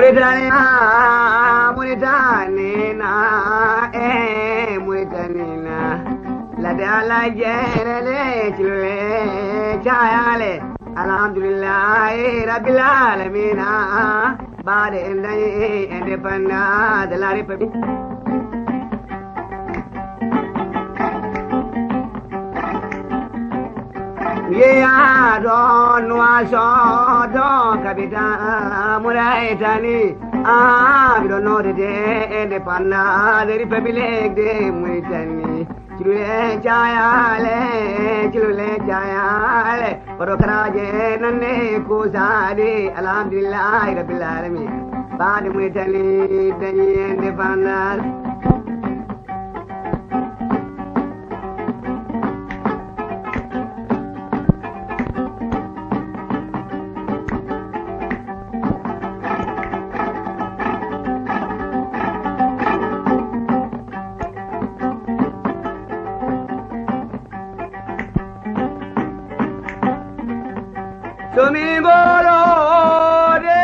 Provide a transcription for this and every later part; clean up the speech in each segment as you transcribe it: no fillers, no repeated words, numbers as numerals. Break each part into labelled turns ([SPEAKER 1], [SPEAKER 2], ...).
[SPEAKER 1] Muritania, Muritanina, Muritanina. La de ala jere chile chayale. Alhamdulillah, Rabbil Alamin. Bade independent de la République. Yeah, don't wash don't capita Muraitani. We don't know the day independent the Republic de Muritani. Chile chayale, Porokraje, Nane, Kusadi, Alhamdulillah, Rabbil Alamin. Bade Muritani, the independent. Domingolo de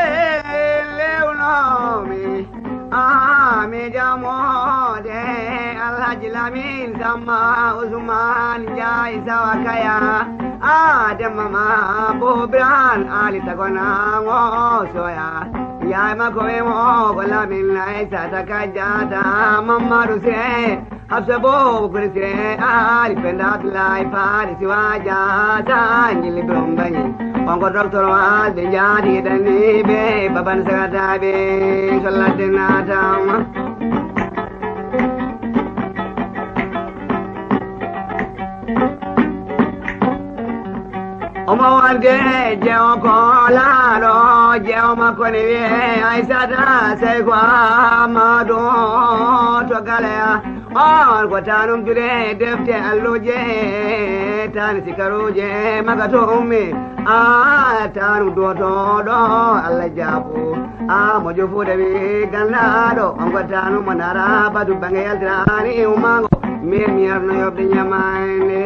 [SPEAKER 1] Leonomi, me llamo de Alhajilamin Sama Usman Jai Sawakaya, de Mama Bobran Ali Tagona Soya, Yama Koemo, Golamin Laisa Takajata, Mama Ruse, Habsabo Kurse, Ali Pendat Lai Paris Wajata, Nili Brombani. Onko doctor was the jadi dani be baban sagata be salatina tama Omo wande je onko la ro je omo koni be aisata se kwa mado to galea on ko tanum jure defte alloje tan sikaroje magato ummi tanu do Allah jabu mojo fu de ganado ongo tanu manara badu bangel trani umango mir no yobde nyamane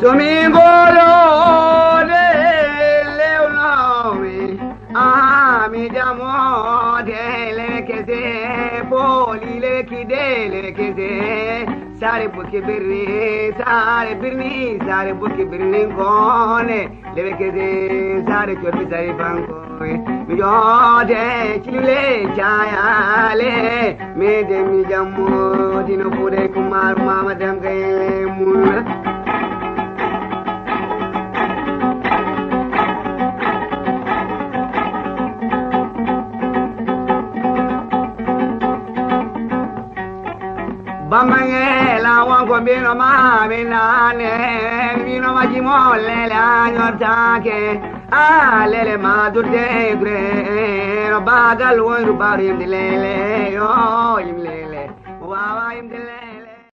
[SPEAKER 1] Domingolo de Leonomi, me llamo de Lekese, Poli Lekese, Sare Buki Birni, Sare Buki Birni Kone, Lekese, Sare Chopi Sari Banko, Mijo de Chile Chayale, me de mi llamo, Dino Pure Kumar Mama Damgale Mula. Bamangela wanko bino ma binane bino ma jimole la nyortake lele ma durte gre bagal wo rubarim dilele yo imlele wawa imdile